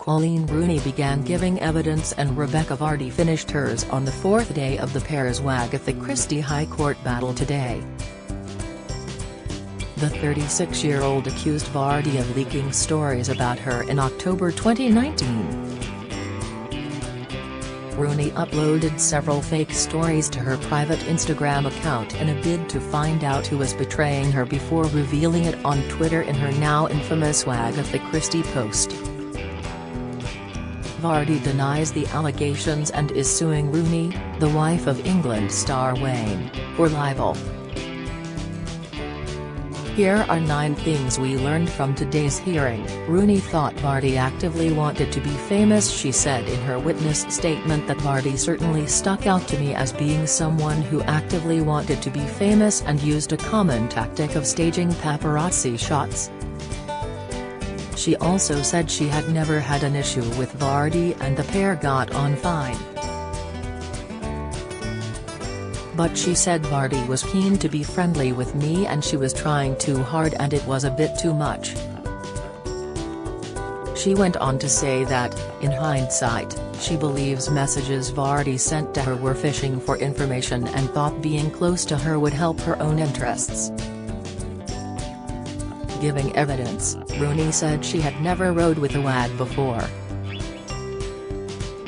Coleen Rooney began giving evidence and Rebecca Vardy finished hers on the fourth day of the pair's Wagatha Christie High Court battle today. The 36-year-old accused Vardy of leaking stories about her in October 2019. Rooney uploaded several fake stories to her private Instagram account in a bid to find out who was betraying her before revealing it on Twitter in her now infamous Wagatha Christie post. Vardy denies the allegations and is suing Rooney, the wife of England star Wayne, for libel. Here are 9 things we learned from today's hearing. Rooney thought Vardy actively wanted to be famous. She said in her witness statement that Vardy certainly stuck out to me as being someone who actively wanted to be famous and used a common tactic of staging paparazzi shots. She also said she had never had an issue with Vardy and the pair got on fine. But she said Vardy was keen to be friendly with me and she was trying too hard and it was a bit too much. She went on to say that, in hindsight, she believes messages Vardy sent to her were fishing for information and thought being close to her would help her own interests. Giving evidence, Rooney said she had never rode with a wag before.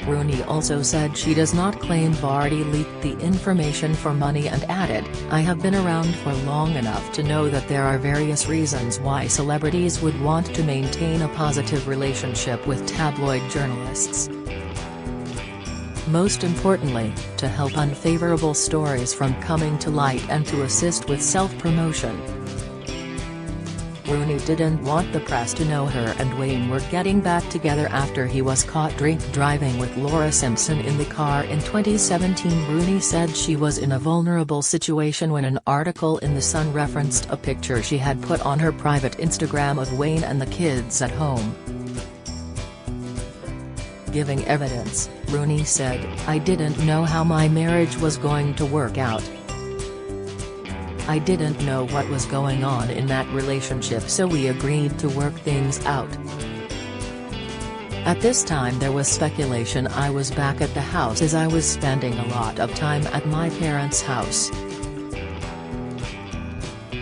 Rooney also said she does not claim Vardy leaked the information for money and added, "I have been around for long enough to know that there are various reasons why celebrities would want to maintain a positive relationship with tabloid journalists. Most importantly, to help unfavorable stories from coming to light and to assist with self-promotion." Rooney didn't want the press to know her and Wayne were getting back together after he was caught drink driving with Laura Simpson in the car in 2017. Rooney said she was in a vulnerable situation when an article in The Sun referenced a picture she had put on her private Instagram of Wayne and the kids at home. Giving evidence, Rooney said, "I didn't know how my marriage was going to work out. I didn't know what was going on in that relationship, so we agreed to work things out. At this time there was speculation I was back at the house as I was spending a lot of time at my parents' house.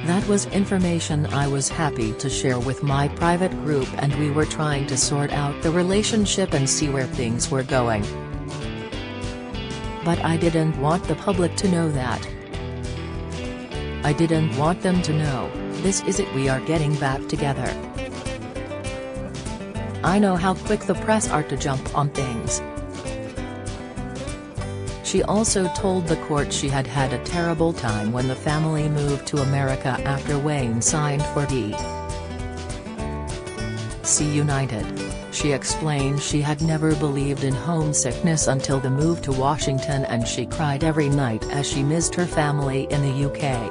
That was information I was happy to share with my private group and we were trying to sort out the relationship and see where things were going. But I didn't want the public to know that. I didn't want them to know, this is it, we are getting back together. I know how quick the press are to jump on things." She also told the court she had had a terrible time when the family moved to America after Wayne signed for DC United. She explained she had never believed in homesickness until the move to Washington and she cried every night as she missed her family in the UK.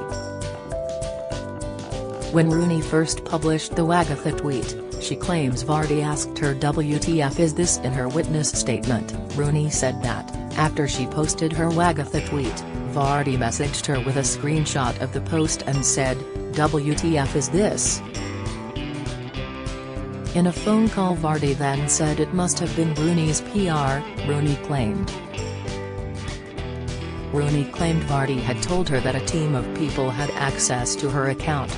When Rooney first published the Wagatha tweet, she claims Vardy asked her "WTF is this?" in her witness statement. Rooney said that, after she posted her Wagatha tweet, Vardy messaged her with a screenshot of the post and said, "WTF is this?" In a phone call Vardy then said it must have been Rooney's PR, Rooney claimed. Rooney claimed Vardy had told her that a team of people had access to her account.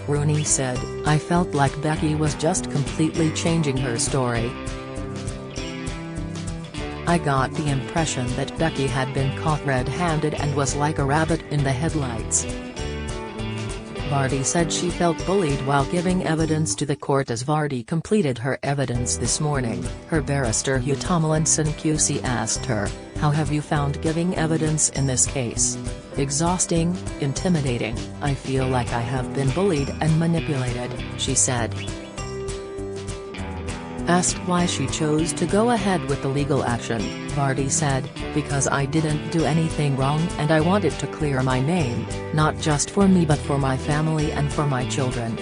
Rooney said, "I felt like Becky was just completely changing her story. I got the impression that Becky had been caught red-handed and was like a rabbit in the headlights." Vardy said she felt bullied while giving evidence to the court as Vardy completed her evidence this morning. Her barrister Hugh Tomlinson QC asked her, "How have you found giving evidence in this case?" "Exhausting, intimidating, I feel like I have been bullied and manipulated," she said. Asked why she chose to go ahead with the legal action, Vardy said, "Because I didn't do anything wrong and I wanted to clear my name, not just for me but for my family and for my children."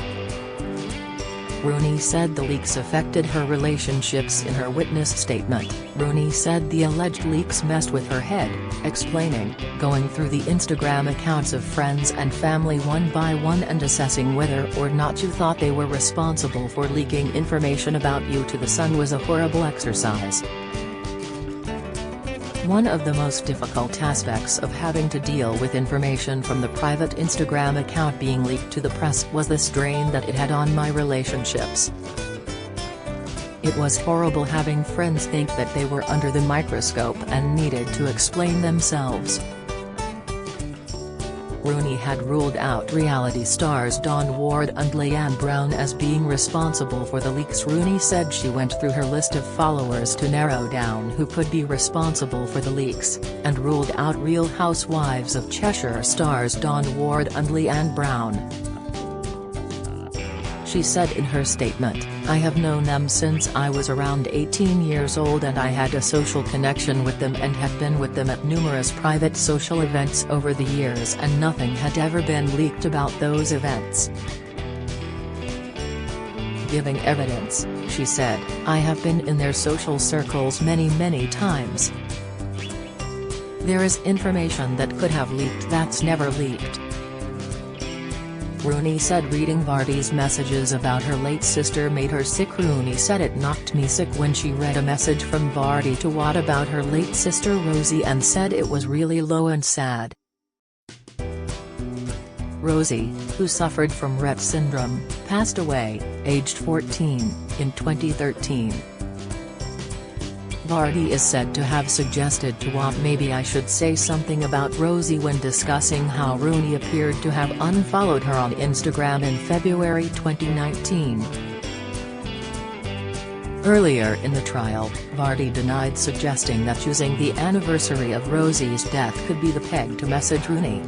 Rooney said the leaks affected her relationships. In her witness statement, Rooney said the alleged leaks messed with her head, explaining, "Going through the Instagram accounts of friends and family one by one and assessing whether or not you thought they were responsible for leaking information about you to the Sun was a horrible exercise. One of the most difficult aspects of having to deal with information from the private Instagram account being leaked to the press was the strain that it had on my relationships. It was horrible having friends think that they were under the microscope and needed to explain themselves." Rooney had ruled out reality stars Dawn Ward and Leanne Brown as being responsible for the leaks. Rooney said she went through her list of followers to narrow down who could be responsible for the leaks, and ruled out Real Housewives of Cheshire stars Dawn Ward and Leanne Brown. She said in her statement, "I have known them since I was around 18 years old and I had a social connection with them and have been with them at numerous private social events over the years and nothing had ever been leaked about those events." Giving evidence, she said, "I have been in their social circles many times. There is information that could have leaked that's never leaked." Rooney said reading Vardy's messages about her late sister made her sick. Rooney said, "It knocked me sick when she read a message from Vardy to Watt about her late sister Rosie and said it was really low and sad." Rosie, who suffered from Rett syndrome, passed away, aged 14, in 2013. Vardy is said to have suggested to Watt, "Maybe I should say something about Rosie" when discussing how Rooney appeared to have unfollowed her on Instagram in February 2019. Earlier in the trial, Vardy denied suggesting that using the anniversary of Rosie's death could be the peg to message Rooney.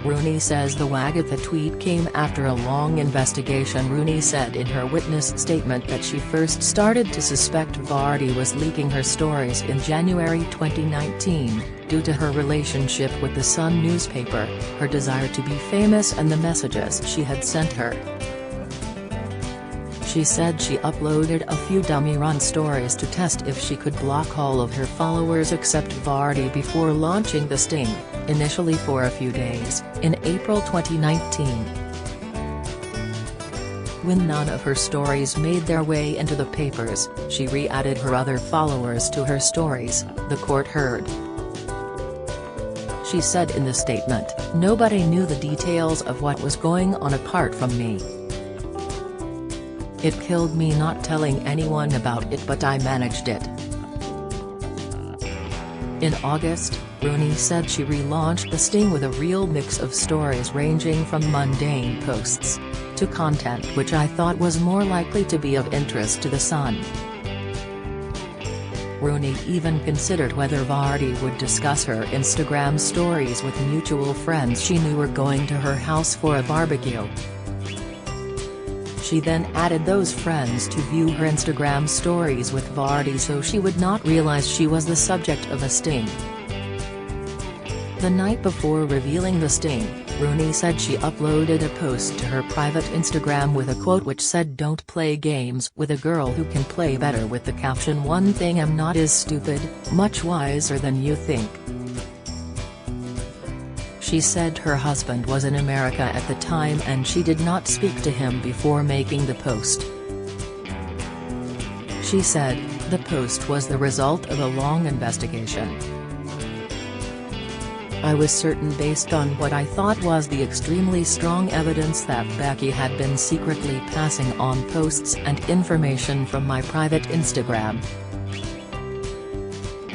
Rooney says the Wagatha tweet came after a long investigation. Rooney said in her witness statement that she first started to suspect Vardy was leaking her stories in January 2019, due to her relationship with the Sun newspaper, her desire to be famous and the messages she had sent her. She said she uploaded a few dummy-run stories to test if she could block all of her followers except Vardy before launching the sting, initially for a few days, in April 2019. When none of her stories made their way into the papers, she re-added her other followers to her stories, the court heard. She said in the statement, "Nobody knew the details of what was going on apart from me. It killed me not telling anyone about it, but I managed it." In August, Rooney said she relaunched the sting with a real mix of stories ranging from mundane posts to content which I thought was more likely to be of interest to the Sun. Rooney even considered whether Vardy would discuss her Instagram stories with mutual friends she knew were going to her house for a barbecue. She then added those friends to view her Instagram stories with Vardy so she would not realize she was the subject of a sting. The night before revealing the sting, Rooney said she uploaded a post to her private Instagram with a quote which said, "Don't play games with a girl who can play better," with the caption, "One thing I'm not is stupid, much wiser than you think." She said her husband was in America at the time and she did not speak to him before making the post. She said, "The post was the result of a long investigation. I was certain based on what I thought was the extremely strong evidence that Becky had been secretly passing on posts and information from my private Instagram."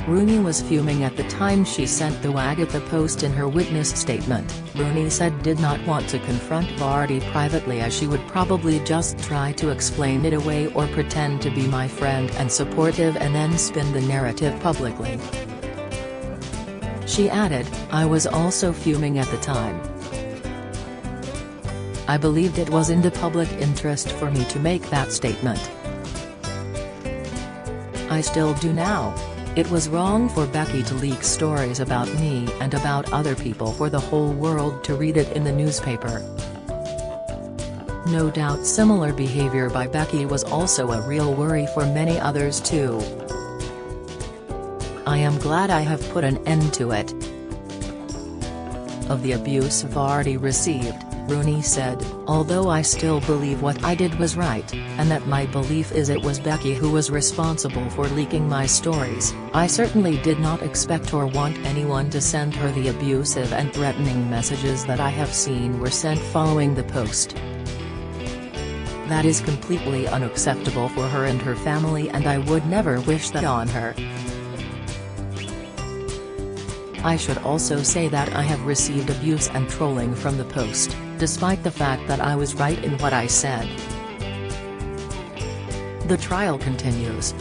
Rooney was fuming at the time she sent the Wagatha post. In her witness statement, Rooney said did not want to confront Vardy privately as she would probably just try to explain it away or pretend to be my friend and supportive and then spin the narrative publicly. She added, "I was also fuming at the time. I believed it was in the public interest for me to make that statement. I still do now. It was wrong for Becky to leak stories about me and about other people for the whole world to read it in the newspaper. No doubt similar behavior by Becky was also a real worry for many others too. I am glad I have put an end to it. Of the abuse Vardy received, Rooney said, although I still believe what I did was right, and that my belief is it was Becky who was responsible for leaking my stories, I certainly did not expect or want anyone to send her the abusive and threatening messages that I have seen were sent following the post. That is completely unacceptable for her and her family, and I would never wish that on her. I should also say that I have received abuse and trolling from the post, despite the fact that I was right in what I said. The trial continues.